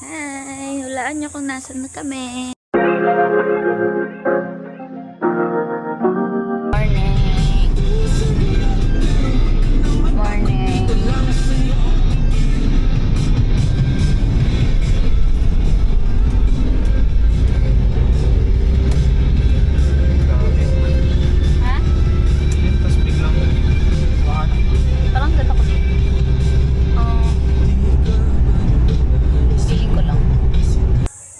Hi! Hulaan niyo kung nasan na kami. Morning! Morning! Ha? Tapos biglang Parang ganda ko dito. Feeling ko lang.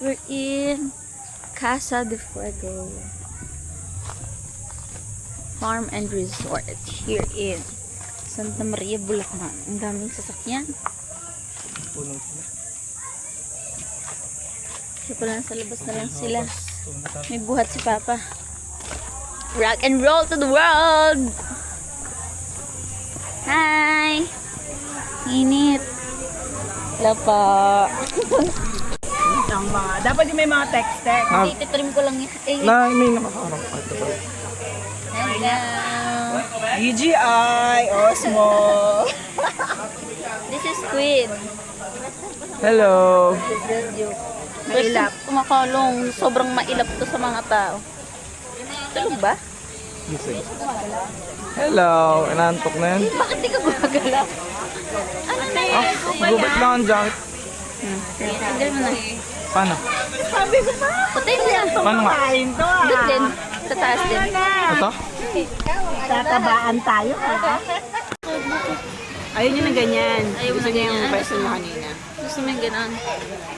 We're in Casa de Fuego Farm and Resort here in Santa Maria, Bulacan. Ang daming sasakyan. punong sila. Siya pala sa labas na lang sila. May buhat si Papa. Rock and roll to the world! Hi! Init. Lapa. Dapat yung may mga text-text. Ititrim ko lang yan. Eh, Na may nakakarap. Ito pala. hello. UGI, Osmo. This is Squid. Hello. Mailap. Kumakalong. Sobrang mailap to sa mga tao. Tulog ba? Gising. Hello. Inaantok na yan. Bakit di ka gumagalaw? Ano na yan? Gubat lang ang jacket. Tanggal mo na. Paano? Sabi ko na. Patay lang. Paano nga? Kain to ah. Doon din. Sa taas din. Ito? Tatabaan tayo ha. Ayun yung na ganyan. Ayaw mo Gusto na niya yung ganyan. person mo kanina. Gusto mo yung gano'n?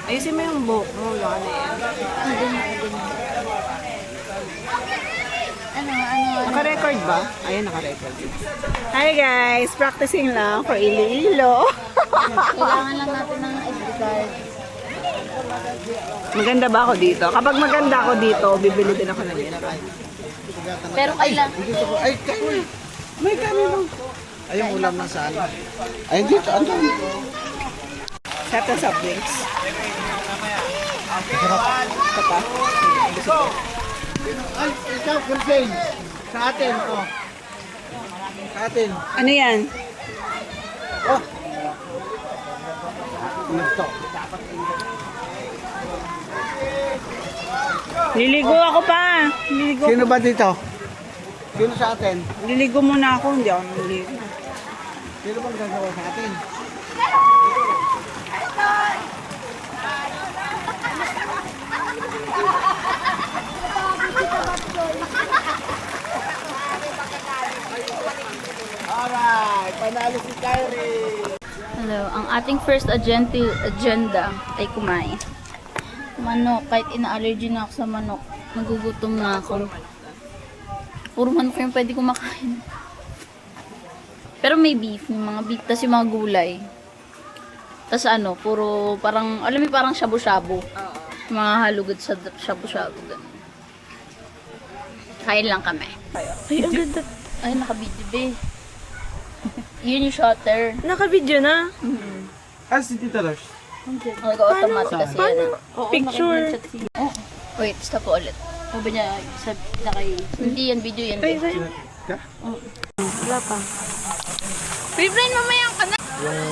Ayusin mo yung buhok mo. Wala na yan. Ano din? Ano? Naka-record ba? Ayun, naka-record. Hi guys! Practicing lang for Iloilo. Kailangan lang natin ng ID card. Maganda ba ako dito? Kapag maganda ako dito, bibili din ako ng ganito. Pero kailangan. Ay, kanin. May kanin lang. Ay, yung ulam na saan? Ay, dito. Ano? Sarap ng soft drinks. Ito pa. Ay, ikaw, complain. Sa atin, oh. Sa atin. Ano yan? Oh. Ito. Liligo ako pa. Liligo. Sino ba dito? Sino sa atin? Liligo muna ako. Hindi ako naliligo. Sino bang gagawa sa atin? Alright, panalo si Kyrie. Hello, ang ating first agenda ay kumain. Manok, kahit ina-allergy na ako sa manok, nagugutom na ako. Puro manok yung pwede kumakain. Pero may beef, may mga beef, tas yung mga gulay. Tas ano, puro parang, alam mo parang shabu-shabu. Mga halugad sa shabu-shabu. Ganun. Kain lang kami. Ay, ang ganda. Ay, naka-video be. Yun yung shutter. Naka-video na. Ah, si Tita Rush. Nag-automatic kasi yan. Picture. Oh, wait, stop po ulit. Sabi niya, sabi na kay... Hindi yan, video yan. Ay, ay. Wala pa. Pre-brain, mamaya ka na! Yung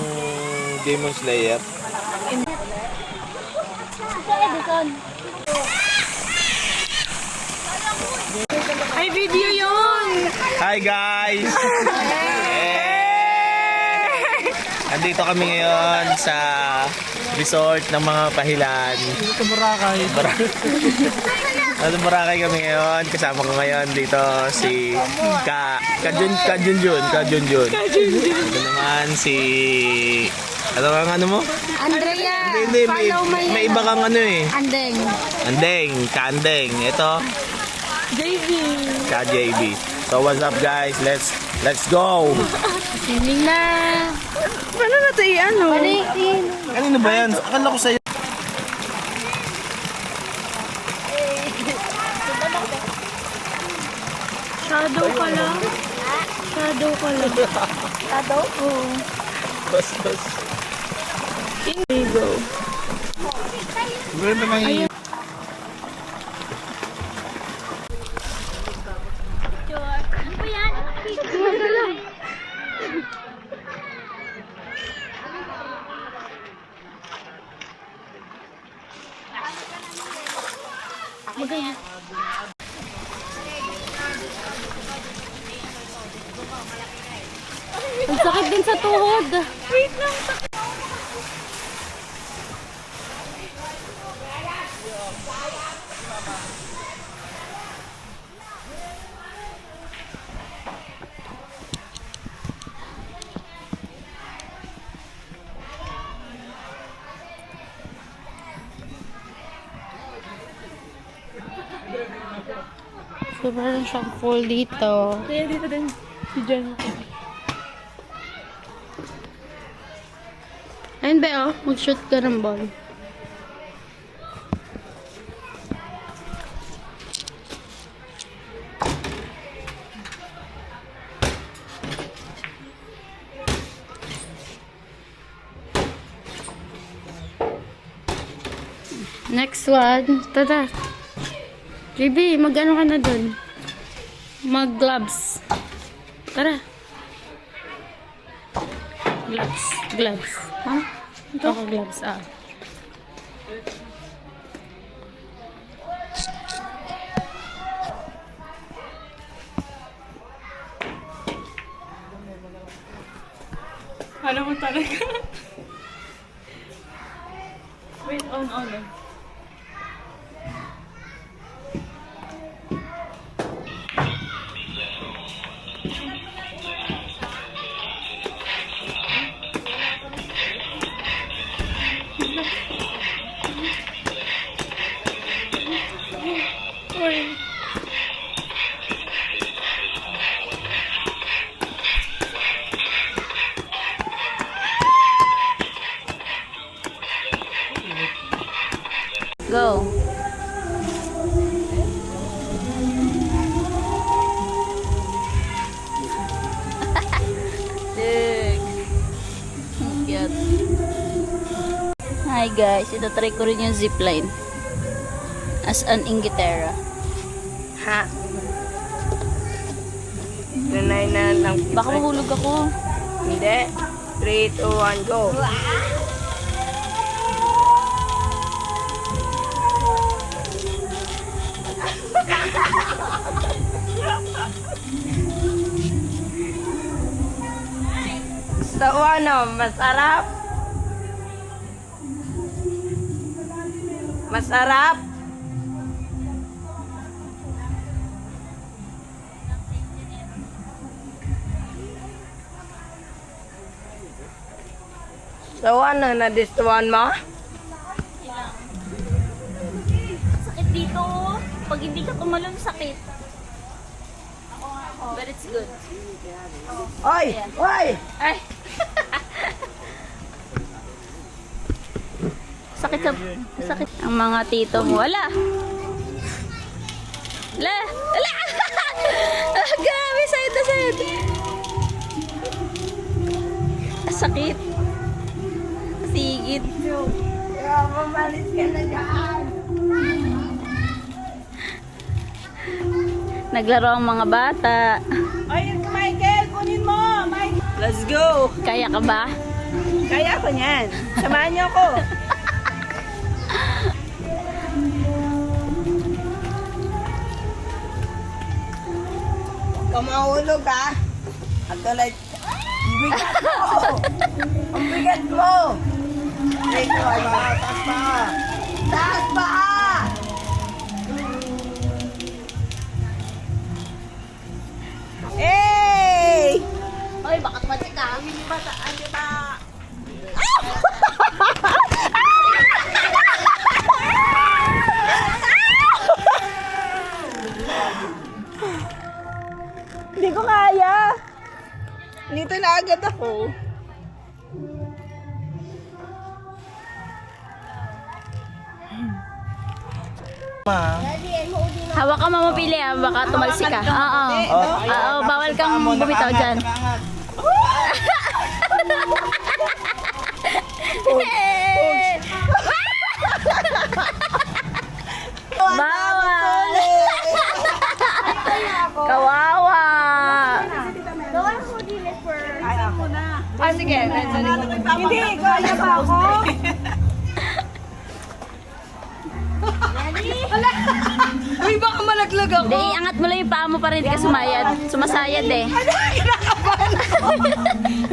Demon Slayer. Ay, video yun! Hi guys! Andito kami ngayon sa resort ng mga pahilan. Dito sa Boracay. Sa Boracay kami ngayon. Kasama ko ngayon dito si Kajunjun. Ito naman si... Ano ang ano mo? Andrea! Hindi, may iba kang ano eh. Andeng. Andeng, Kandeng. Ito, JB. Ka-JB. So what's up guys? Let's go! Swimming na! Paano na ito i-ano? Palitin! Kanino ba yan? Akala ko sa'yo. Shadow ka lang. Shadow ka lang. Shadow? Oo. Bas. Indigo. Ganda naman yun. Ano ba yan? Ang sakit din sa tuhod. Wait lang. So, meron siyang pool dito. Kaya dito din. Si Jen. Ayun ba, oh? Mag-shoot ka ng ball. Next one. Tada. JB, mag-ano ka na dun? Mag-gloves. Tara. Gloves. Gloves. Ha? Ito ako gloves. Ah. Ano mo talaga? Wait, on. Uy. Go. Look. Cute. Hi guys, itatry ko rin yung zipline. As an Inglaterra. Ha? Nanay na lang. Baka mahulog ako. Hindi. 3, 2, 1, go. So ano, masarap? Masarap? So ano, na-distuan mo? Sakit dito. Pag hindi ka tumalon, sakit. But it's good. Oy! Oy! Ay! sakit sa... Sakit. Ang mga tito mo. Wala! Wala! Wala! Grabe! Side na side! Sakit. Sigit. Mamalis ka na dyan! Naglaro ang mga bata. Oy, Michael! Kunin mo! Michael! Let's go! Kaya ka ba? Kaya ko niyan. Samahan niyo ako. Huwag ka mahulog ha. At tulad, ang bigat mo! Ang bigat mo! Dito, taas pa! Taas pa! Hey! Hoy, baka pati ka. Ano ba? Hindi ko kaya. Dito na agad ako. Hawak ka mamapili ah, baka tumalsik ka. Oo. Oo, bawal kang bumitaw dyan. Bawal! Kawawa! Ah, sige. Hindi, kaya ba ako? Ready? Hindi, iangat mo lang yung paa mo para hindi ka sumasayad eh.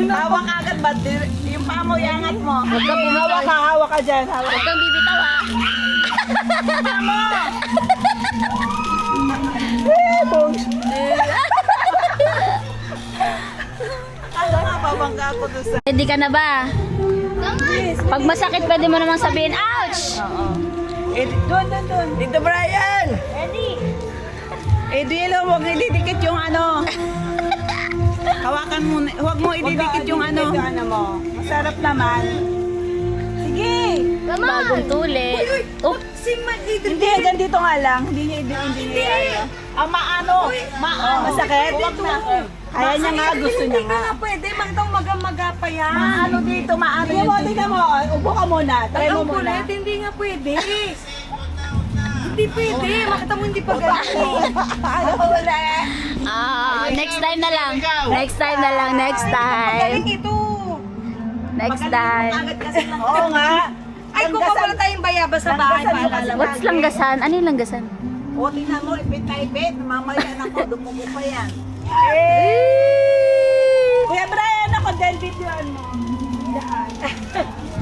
Hawak agad ba? Yung paa mo, iangat mo. Huwag kang bumitaw. Hawak ka dyan. Hawak. Huwag kang bibitaw ah. Kala nga, babangga ako doon sa... Ready ka na ba? Pag masakit, pwede mo namang sabihin, ouch! Eh, doon. Dito, Brian! Ready? Eh, Dilo, huwag ididikit yung ano. Hawakan mo, huwag mo ididikit yung ano. Masarap naman. Sige! Bagong tuli. Oh, Hindi, hanggang dito nga lang. Hindi niya maano. Masakit? Huwag na. Kaya niya nga, gusto niya nga. Hindi pwede, maga pa yan. Maano dito, maano yun. Tingnan mo, upo ka muna. Try mo Ang muna. kulit, hindi nga pwede. Hindi pwede, makita mo hindi pa galing. Ano ba wala? next time na lang. Next time na lang. Next Galing time. ito. Next time. Oo nga. Ay, kung wala tayong bayabas sa bahay, paalala mo. What's langgasan? Ano yung langgasan? O, tingnan mo, ipit na ipit. Mamaya na ko, dumugo pa yan. Kuya Brian, ako din videoan mo.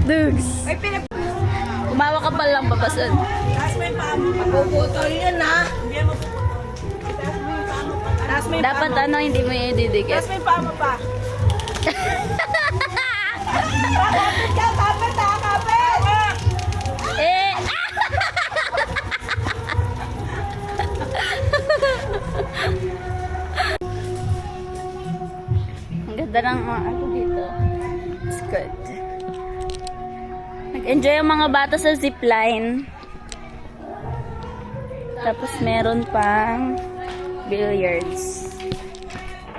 Dugs. Ay, Kumawa ka pa lang babasan. Taas mo yung paa mo. pinapuputol yan ha. Hindi mo. Taas mo yung paa Dapat mo. ano, hindi mo yung ididikit. Taas mo yung paa mo pa. Kapit ka, kapit ha, kapit! Eh! Ang ganda ng mga ano dito. It's good. Nag-enjoy ang mga bata sa zipline. Tapos meron pang billiards.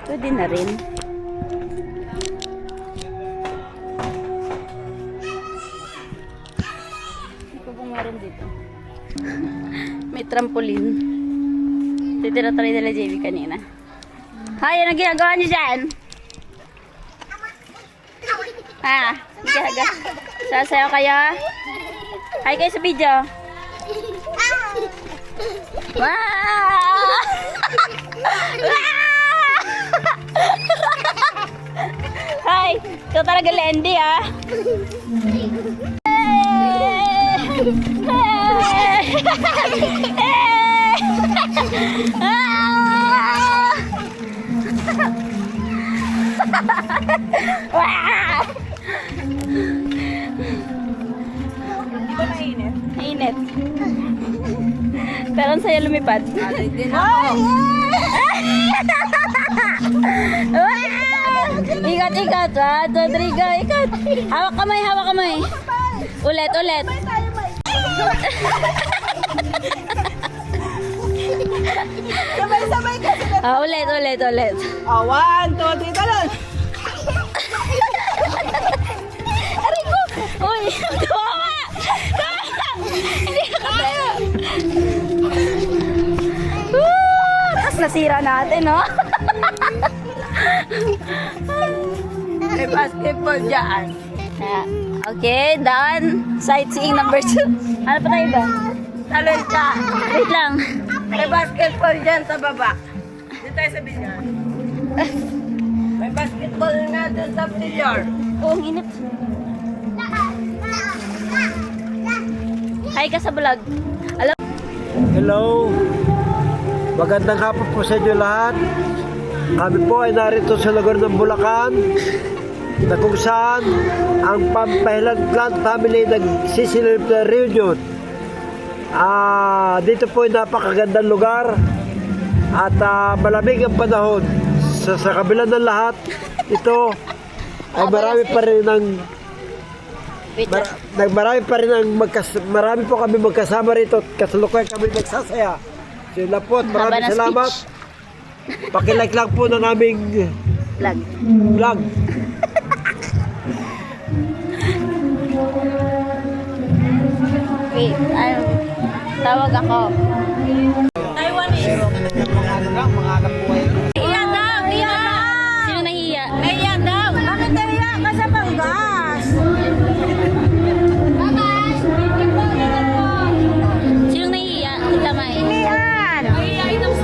Pwede na rin. Ano pa bang meron dito? May trampoline. Titira-try nila JV kanina. Hay, ano ginagawa niyo dyan? Ha? Sasayaw kayo? Hi kayo sa video. Wow! Hi! Ikaw talaga Lendi ah. Wow! Di ba mainit? Mainit. Pero ang saya lumipad. Ikat, ikat. 1, 2, 3, go. Ikat. Hawak kamay, hawak kamay. Ulit, ulit. Sabay-sabay kasi. Ulit, ulit, ulit. 1, 2, 3, talon! Aray ko! Uy! Kawawa! Kawawa! Hindi na kaya! Tapos nasira natin, no? May basketball dyan. Okay, done. Sightseeing number 2. Ano pa tayo ba? Talon ka. Wait lang. May basketball dyan sa baba. Dito tayo sa billiard. May basketball nga dyan sa billiard. Oh, ang init. Hi ka sa vlog. Alam, Hello, magandang hapon po sa inyo lahat. Kami po ay narito sa lugar ng Bulacan na kung saan ang Pampahilan Clan Family nagsisilip na reunion. Dito po ay napakagandang lugar at malamig ang panahon. Sa kabila ng lahat, ito ay marami pa rin ng wait lang. marami po kami magkasama rito at kasalukuyan kami nagsasaya. Sila po at Haba maraming ng salamat. speech. Pakilike lang po ng aming Vlog. vlog. Wait, ano? Tawag ako. Hiya daw! Hiya daw! Sino nahiya? Nahiya daw! Bakit naiyak ka sa panggas? Sino nahiya? Tita May. Iyan! Nahiya itong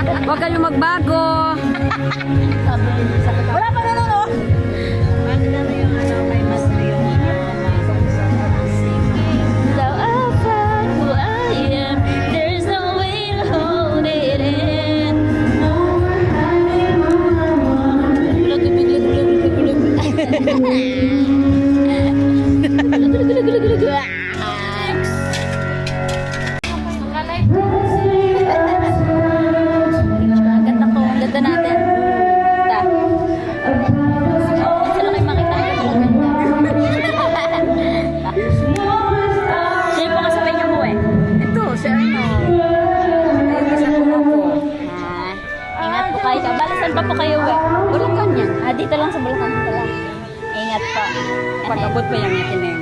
Huwag kayong magbago. Wala pa ganun, oh. So I find who I am. There's no way to hold it in. Ganda ko, ganda natin. Ta. Sino kayo makita ko? Sino po kasabay niyo mo eh? Ito, si ano. Ay, isa ko na po. Ingat po kayo. Balasan pa po kayo eh. Bulacan yan. Dito lang sa Bulacan. Dito lang. Ingat po. Pag-abot pa yung akin eh.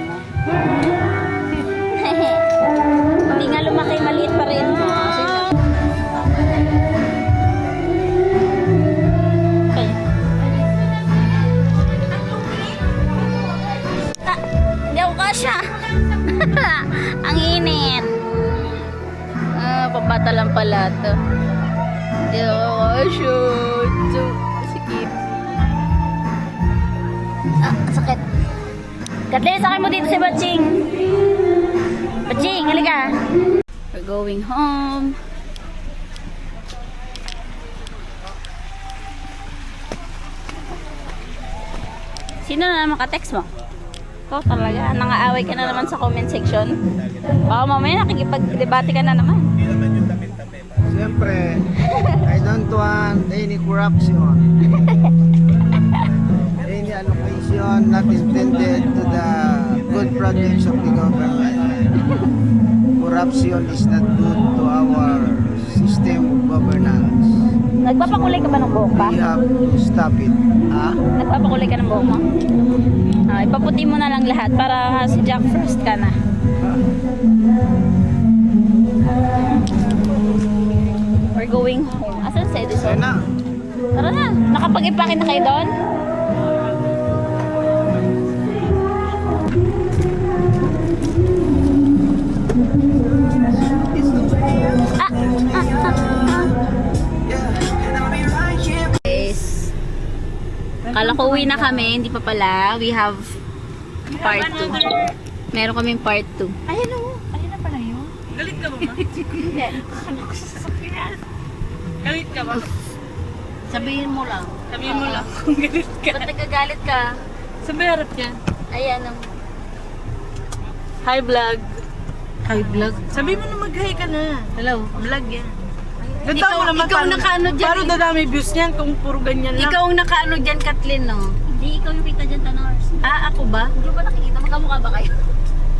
Hindi nga lumaki, maliit pa rin. Okay. Hindi ako kasya. Ang init. Pabata lang pala to. Hindi ako kasya. Sikip. Sakit. Kathleen, sakay mo dito si Baching. Baching, halika. We're going home. Sino na naman ka-text mo? Ikaw talaga. Nangaaway ka na naman sa comment section. Baka mamaya nakikipag-debate ka na naman. Siyempre, I don't want any corruption. Any allocation not intended to the good projects of the government. Corruption is not good to our system of governance. Nagpapakulay ka ba ng buhok pa? We have to stop it. Nagpapakulay ka ng buhok mo? Ipaputi mo na lang lahat para si Jack Frost ka na. We're going home. Asan si Edison? Ayun na. Tara na. Nakapag-impake na kayo doon? Guys, kala ko uwi na kami, hindi pa pala. We have part 2. Meron kaming part 2. Ayan o. Ayan na pala yun. Galit ka ba ma? Galit ka ba? Sabihin mo lang. Sabihin mo lang kung galit ka. Ba't nagagalit ka? Sabi harap niya. Ayan ang Hi vlog. hi vlog. Sabi mo na mag-hi ka na. Hello. Vlog yan. Ikaw nakaano dyan. Paano dadami views niyan kung puro ganyan lang? Ikaw ang nakaano dyan, Kathleen, no? Hindi, ikaw yung kita dyan, Tanars. Ako ba? Hindi ba nakikita? Magkamukha ba kayo?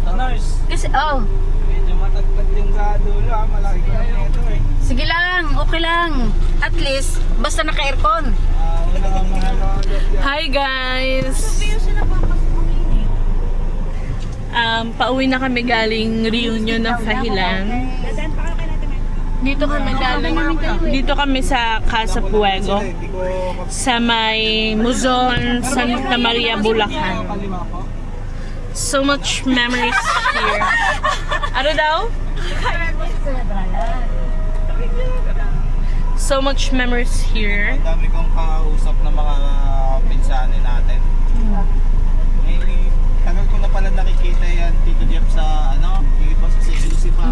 Tanars, Kasi, medyo matagpad yung sa dulo. Malaki ka na ito eh. sige lang, okay lang. At least, basta naka-aircon. Wala kang mahalolot yan. Hi guys! Pauwi na kami galing reunion ng Fahilan. Dito kami sa Casa Puego sa may Muzon, Santa Maria, Bulacan. So much memories here. Ano daw? So much memories here. Ang dami kong kausap ng mga pinsanin natin. Eh, tagal ko na pala nakikita yan, Tito Jeff, sa ano, yung iba sa CCC pa.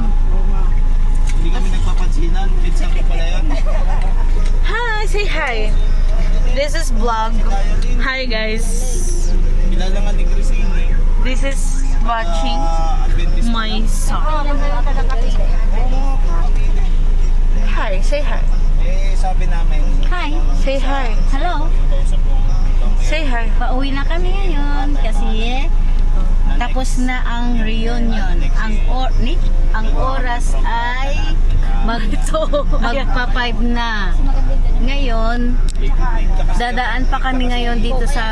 Hindi kami nagpapansinan, pinsan ko pala yun. Hi, say hi. This is vlog. Hi guys. Kilala nga ni Chrisine eh. This is watching Adventist. my son. Hi, say hi. Eh, sabi namin, Hi. Say hi. Hello. Say hi. Pauwi na kami ngayon kasi tapos na ang reunion. Ang oras ay magpa 5 na. Ngayon, dadaan pa kami ngayon dito sa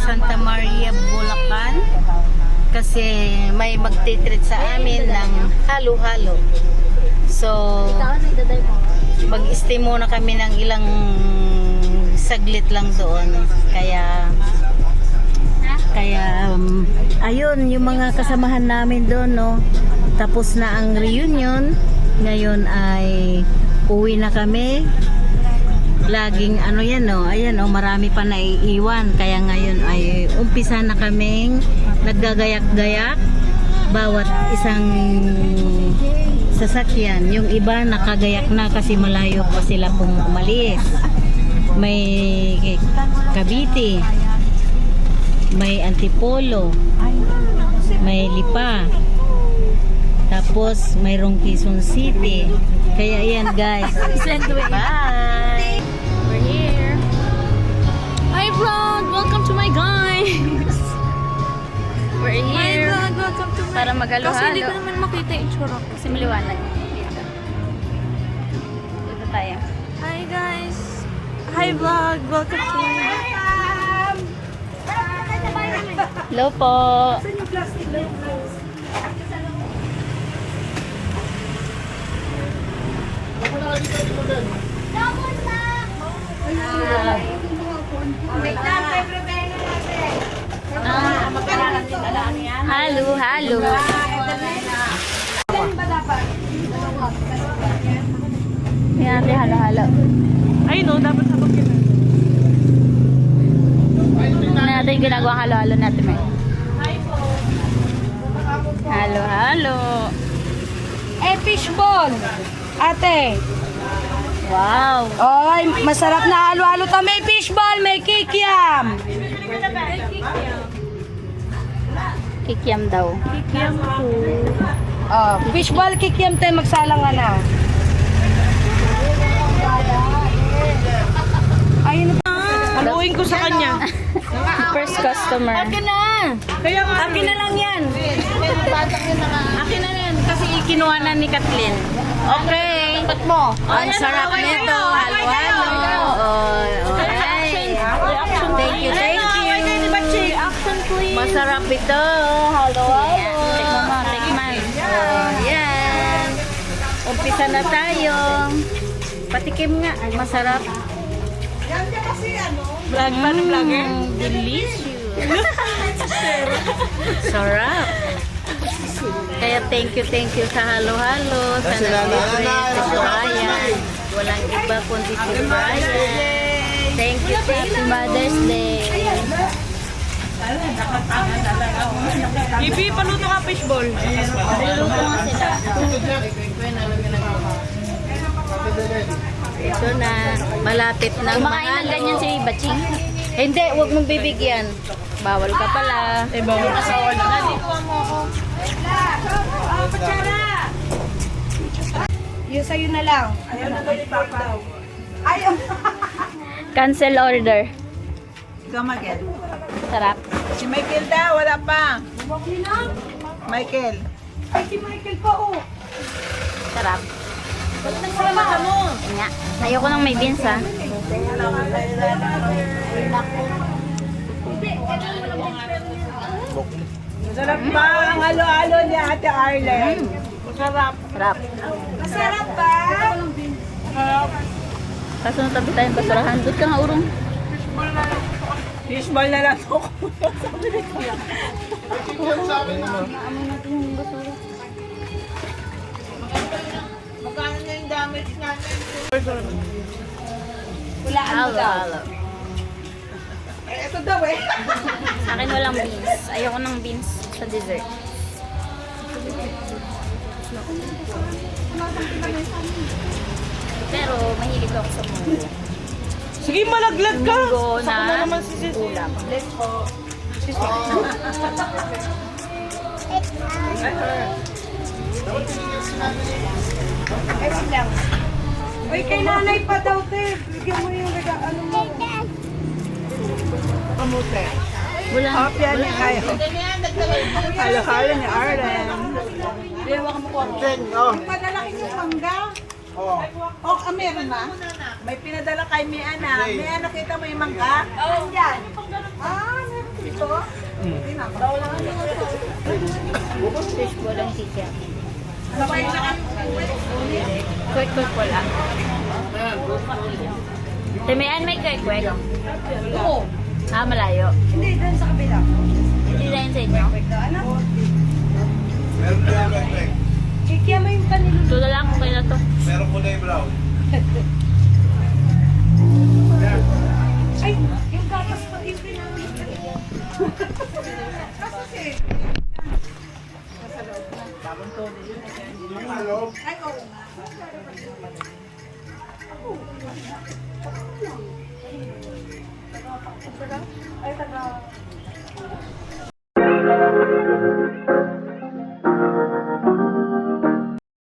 Santa Maria, Bulacan kasi may magtitreat sa amin ng halo-halo. So, mag-stay muna kami ng ilang saglit lang doon. Kaya ayun, yung mga kasamahan namin doon, no. Tapos na ang reunion. Ngayon ay uwi na kami. Laging ano yan ayan marami pa naiiwan. Kaya ngayon ay umpisa na kaming naggagayak-gayak bawat isang sasakyan. Yung iba nakagayak na kasi malayo pa sila pong umalis. May Cavite, may Antipolo, may Lipa, tapos mayroong Quezon City. Kaya ayan guys, bye! We're here. Hi vlog! Welcome to my guys! We're here. welcome to Para maghalo-halo. Kasi hindi ko naman makita yung tsura ko. Kasi maliwanag. Dito. Dito tayo. Hi guys! Hi vlog! Welcome to Hello po. Halo, halo. Yan natin halo-halo. Ay no, dapat sabag yun. Ano natin yung ginagawa halo-halo natin may. Halo-halo. Fishball! Ate! Wow. Oy, masarap na halo-halo ta. May fishball, may kikiam. Kikiam daw. Oh, fishball, kikiam tayo magsalang na. Ayun na. Haluin ko sa kanya. First customer. Akin na! Akin na lang yan. Akin na yan. Kasi ikinuha na ni Kathleen. Okay. Tapat mo. Ang sarap nito. Halo-halo. Alright. Thank you, thank you. Masarap ito. Halo-halo. Tikman mo, tikman. Yan. Umpisa na tayo. Patikim nga. Masarap. Vlog pa ni vlogger? Delicious. Sarap. Kaya thank you sa halo-halo. Sa nag-libre, sa Brian. Walang iba kundi si Brian. Thank you. Happy Mother's Day. Bibi, paluto ka fishball. Niluto nga sila. Ito na. Malapit na Kumakain ng ganyan si Baching. Hindi, huwag mong bibigyan. Bawal ka pala. Bawal asawa na. Yung sa'yo na lang. Ayaw na ba ni Papa? Ayaw. Cancel order. Ikaw, Michael. Sarap. Si Michael daw, wala pa. Michael. Ay, si Michael pa Sarap. Ba't nagsalamata mo? Nga. Ayoko nang may beans ha. Masarap ba ang halo-halo ni Ate Arlen? Masarap. Sarap. Masarap ba? Kasunod tabi tayong basurahan. Doon ka nga urong. Fishball na lang ako. Magkano na yung damage natin? Halo. Ito daw eh. Sa akin walang beans. Ayoko ng beans sa dessert. Pero mahilig ako sa munggo. Sige, malaglag ka. Munggo na naman si Sis. ulam. Uy, kay nanay pa daw, te. Bigyan mo yung ano mo. Kamute. Wala. Kopya niya kayo. Halo-halo ni Arlen. Padalaki yung mangga. Oh, meron na. May pinadala kay Miana. Miana, kita mo yung mangga? Andyan. Meron dito. Fishball ang kikiam. Sabay na kami. Kwek-kwek wala. Timian may kwek-kwek. Oo. Ah, malayo. Hindi, doon sa kabila. Hindi na yun sa inyo. Ano? Kikya mo yung panilo. Ito na lang, okay na to. Meron kulay brown.